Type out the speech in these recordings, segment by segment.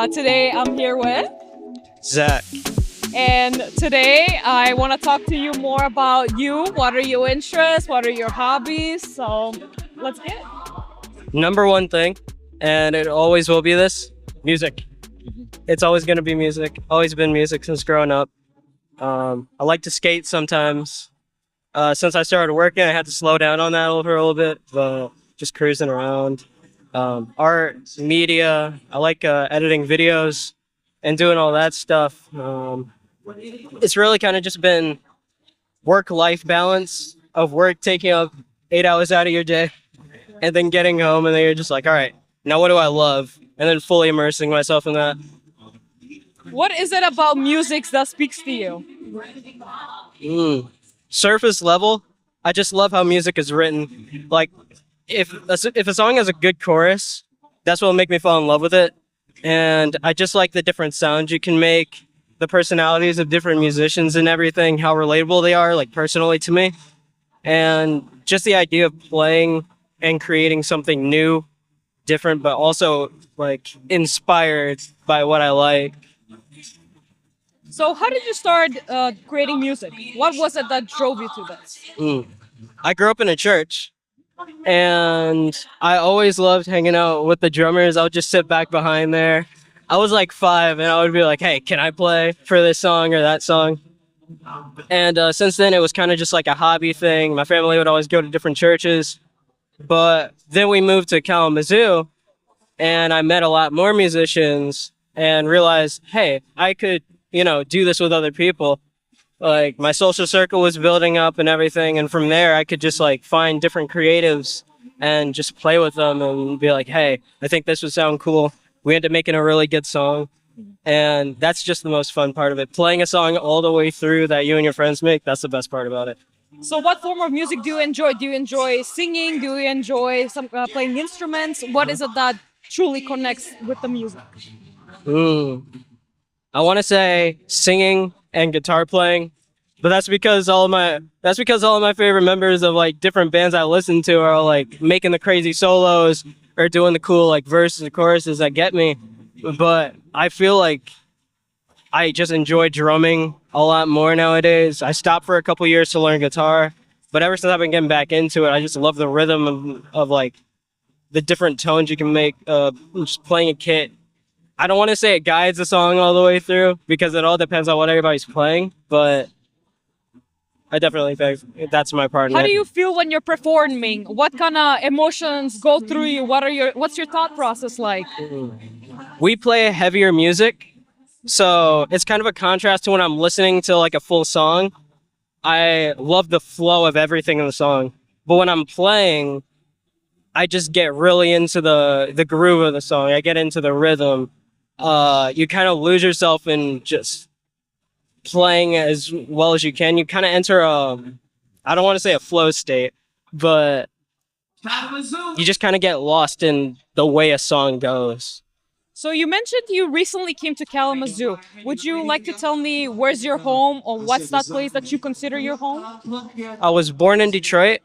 Today I'm here with, Zack. and today I want to talk to you more about you. What are your interests? What are your hobbies? So let's get it. Number one thing, and it always will be this, music. It's always going to be music. Always been music since growing up. I like to skate sometimes. Since I started working, I had to slow down on that for a little bit, but just cruising around. Art, media, I like editing videos and doing all that stuff. It's really kind of just been work-life balance of work taking up 8 hours out of your day and then getting home and then you're just like, all right, now what do I love? And then fully immersing myself in that. What is it about music that speaks to you? Surface level, I just love how music is written. Like, if a song has a good chorus, that's what will make me fall in love with it. And I just like the different sounds you can make, the personalities of different musicians and everything, how relatable they are, like personally to me. And just the idea of playing and creating something new, different, but also like inspired by what I like. So how did you start creating music? What was it that drove you to this? I grew up in a church, and I always loved hanging out with the drummers. I would just sit back behind there. I was like 5, and I would be like, hey, can I play for this song or that song? And since then, it was kind of just like a hobby thing. My family would always go to different churches. But then we moved to Kalamazoo, and I met a lot more musicians and realized, hey, I could, do this with other people. Like, my social circle was building up and everything, and from there I could just like find different creatives and just play with them and be like, hey, I think this would sound cool. We ended up making a really good song, and that's just the most fun part of it. Playing a song all the way through that you and your friends make, that's the best part about it. So what form of music do you enjoy? Do you enjoy singing? Do you enjoy playing instruments? What is it that truly connects with the music? I want to say singing and guitar playing, but that's because all of my favorite members of like different bands I listen to are like making the crazy solos or doing the cool like verses and choruses that get me. But I feel like I just enjoy drumming a lot more nowadays. I stopped for a couple years to learn guitar, but ever since I've been getting back into it, I just love the rhythm of like the different tones you can make just playing a kit. I don't want to say it guides the song all the way through because it all depends on what everybody's playing, but I definitely think that's my part in it. How do you feel when you're performing? What kind of emotions go through you? What's your thought process like? We play heavier music, so it's kind of a contrast to when I'm listening to like a full song. I love the flow of everything in the song, but when I'm playing, I just get really into the groove of the song. I get into the rhythm. You kind of lose yourself in just playing as well as you can. You kind of enter I don't want to say a flow state, but you just kind of get lost in the way a song goes. So you mentioned you recently came to Kalamazoo. Would you like to tell me where's your home, or what's that place that you consider your home? I was born in Detroit.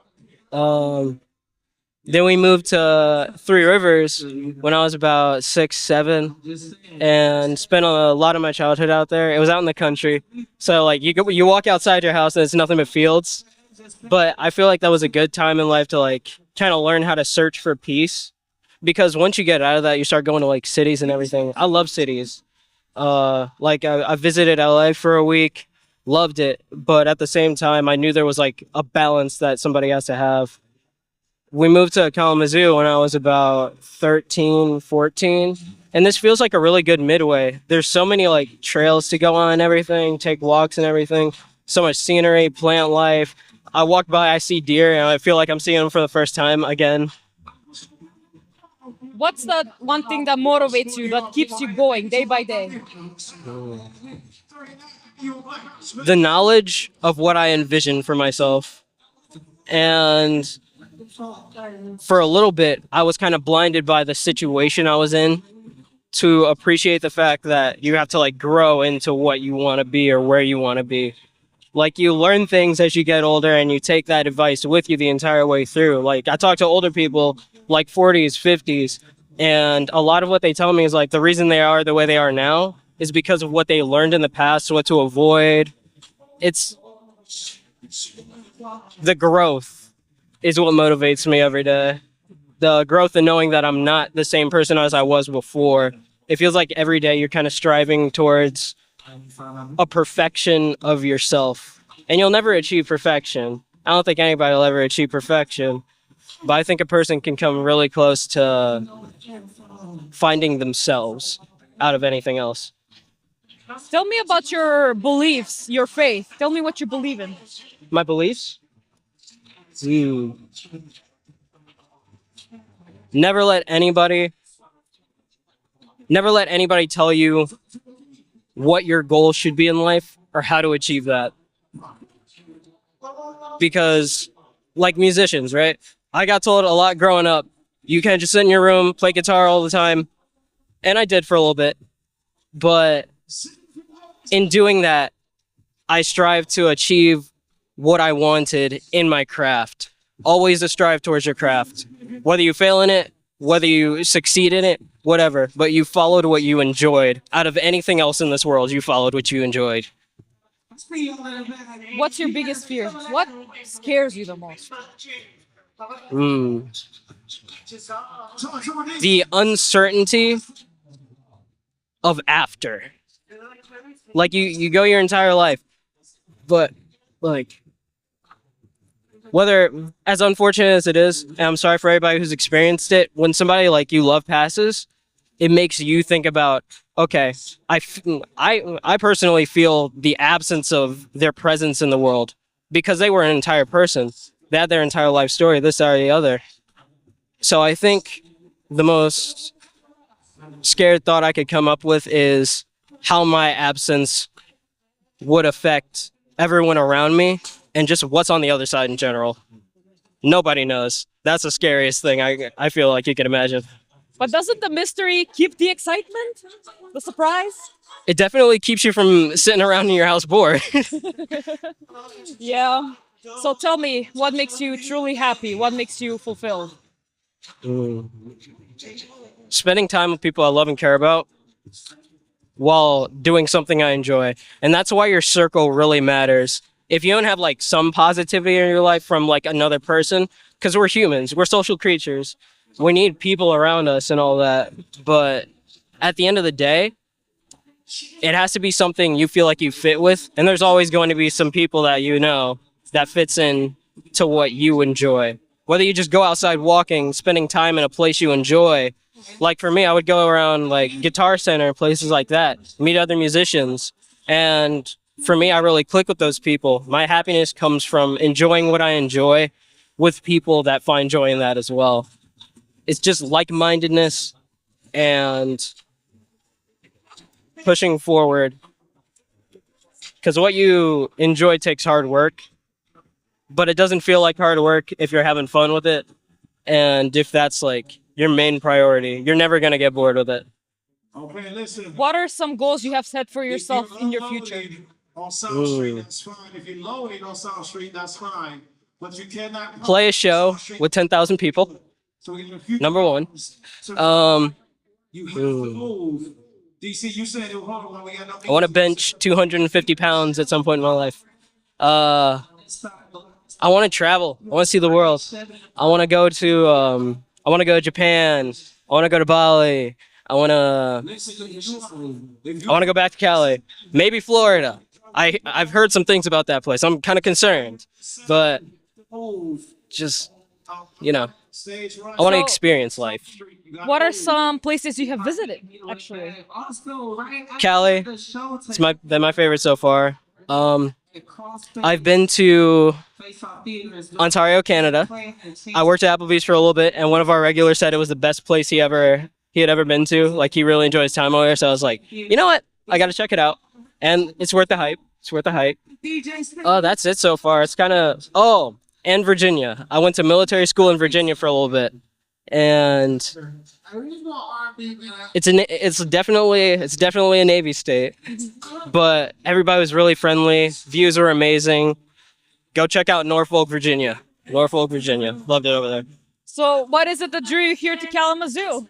Then we moved to Three Rivers when I was about 6, 7, and spent a lot of my childhood out there. It was out in the country, so like you walk outside your house and it's nothing but fields. But I feel like that was a good time in life to like kind of learn how to search for peace, because once you get out of that, you start going to like cities and everything. I love cities. I visited LA for a week, loved it, but at the same time, I knew there was like a balance that somebody has to have. We moved to Kalamazoo when I was about 13, 14, and this feels like a really good midway. There's so many like trails to go on and everything, take walks and everything, so much scenery, plant life. I walk by, I see deer, and I feel like I'm seeing them for the first time again. What's that one thing that motivates you, that keeps you going day by day? The knowledge of what I envision for myself. And for a little bit, I was kind of blinded by the situation I was in to appreciate the fact that you have to like grow into what you want to be or where you want to be. Like, you learn things as you get older and you take that advice with you the entire way through. Like, I talk to older people like 40s, 50s, And a lot of what they tell me is like the reason they are the way they are now is because of what they learned in the past, what to avoid. It's the growth is what motivates me every day. The growth and knowing that I'm not the same person as I was before. It feels like every day you're kind of striving towards a perfection of yourself. And you'll never achieve perfection. I don't think anybody will ever achieve perfection. But I think a person can come really close to finding themselves out of anything else. Tell me about your beliefs, your faith. Tell me what you believe in. My beliefs? Hmm. Never let anybody tell you what your goal should be in life or how to achieve that. Because like musicians, right? I got told a lot growing up, you can't just sit in your room, play guitar all the time. And I did for a little bit. But in doing that, I strive to achieve what I wanted in my craft. Always to strive towards your craft. Whether you fail in it, whether you succeed in it, whatever. But you followed what you enjoyed. Out of anything else in this world, you followed what you enjoyed. What's your biggest fear? What scares you the most? The uncertainty of after. Like you go your entire life, but like whether as unfortunate as it is, and I'm sorry for everybody who's experienced it, when somebody like you love passes, it makes you think about, okay, I personally feel the absence of their presence in the world because they were an entire person. They had their entire life story, this, that, or the other. So I think the most scared thought I could come up with is how my absence would affect everyone around me and just what's on the other side in general. Nobody knows. That's the scariest thing I feel like you can imagine. But doesn't the mystery keep the excitement? The surprise? It definitely keeps you from sitting around in your house bored. Yeah. So tell me, what makes you truly happy? What makes you fulfilled? Spending time with people I love and care about while doing something I enjoy. And that's why your circle really matters. If you don't have like some positivity in your life from like another person, because we're humans, we're social creatures. We need people around us and all that. But at the end of the day, it has to be something you feel like you fit with. And there's always going to be some people that you know that fits in to what you enjoy. Whether you just go outside walking, spending time in a place you enjoy. Like for me, I would go around like Guitar Center, places like that, meet other musicians. And for me, I really click with those people. My happiness comes from enjoying what I enjoy with people that find joy in that as well. It's just like-mindedness and pushing forward. Because what you enjoy takes hard work, but it doesn't feel like hard work if you're having fun with it. And if that's like your main priority, you're never going to get bored with it. Okay, listen. What are some goals you have set for yourself in your future? On South Street, that's fine. If you're loaded on South Street, that's fine. But you cannot Play a show with 10,000 people. So in the future, Number one. you have to move. DC, you said it. Hold on, we got no. I want to bench 250 pounds at some point in my life. I want to travel. I want to see the world. I want to go to Japan. I want to go to Bali. I want to go back to Cali. Maybe Florida. I've heard some things about that place. I'm kind of concerned, but just, you know, I want to experience life. What are some places you have visited, actually? Cali, they're my favorite so far. I've been to Ontario, Canada. I worked at Applebee's for a little bit, and one of our regulars said it was the best place he had ever been to. Like, he really enjoyed his time over there, so I was like, you know what? I got to check it out. And it's worth the hype. It's worth the hype. That's it so far. It's kind of... Oh, and Virginia. I went to military school in Virginia for a little bit. And it's definitely a Navy state. But everybody was really friendly. Views were amazing. Go check out Norfolk, Virginia. Loved it over there. So, what is it that drew you here to Kalamazoo?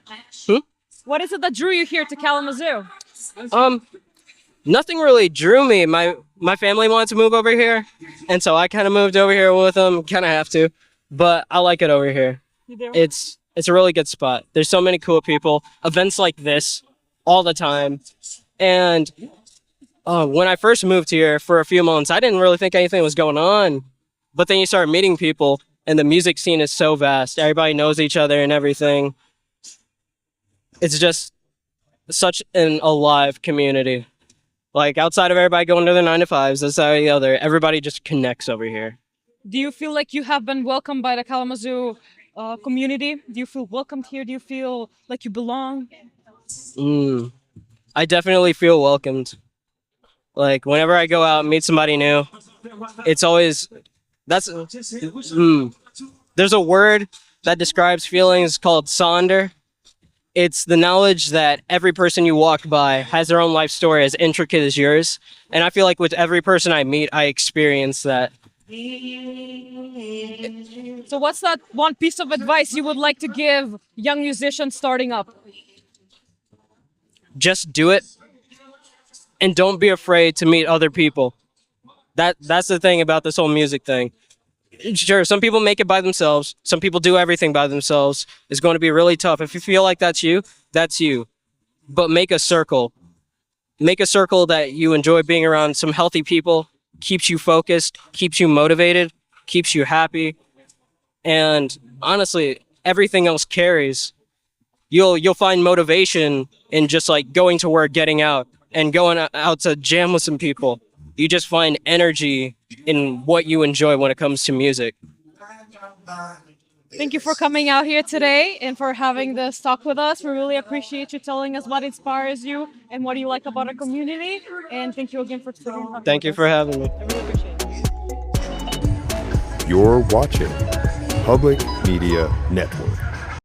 Hmm? What is it that drew you here to Kalamazoo? Nothing really drew me. My family wanted to move over here, and so I kind of moved over here with them. Kind of have to, but I like it over here. You do? It's a really good spot. There's so many cool people. Events like this all the time, and when I first moved here for a few months, I didn't really think anything was going on, but then you start meeting people, and the music scene is so vast. Everybody knows each other and everything. It's just such an alive community. Like, outside of everybody going to their 9 to 5s, this side or the other, everybody just connects over here. Do you feel like you have been welcomed by the Kalamazoo community? Do you feel welcomed here? Do you feel like you belong? I definitely feel welcomed. Like, whenever I go out and meet somebody new, it's always, there's a word that describes feelings called sonder. It's the knowledge that every person you walk by has their own life story as intricate as yours. And I feel like with every person I meet, I experience that. So, what's that one piece of advice you would like to give young musicians starting up? Just do it. And don't be afraid to meet other people. That's the thing about this whole music thing. Sure, some people make it by themselves. Some people do everything by themselves. It's going to be really tough. If you feel like that's you, that's you. But make a circle. Make a circle that you enjoy being around some healthy people, keeps you focused, keeps you motivated, keeps you happy. And honestly, everything else carries. You'll find motivation in just like going to work, getting out, and going out to jam with some people. You just find energy in what you enjoy when it comes to music. Thank you for coming out here today and for having this talk with us. We really appreciate you telling us what inspires you and what you like about our community. And thank you again for talking. Thank you for having me. I really appreciate it. You're watching Public Media Network.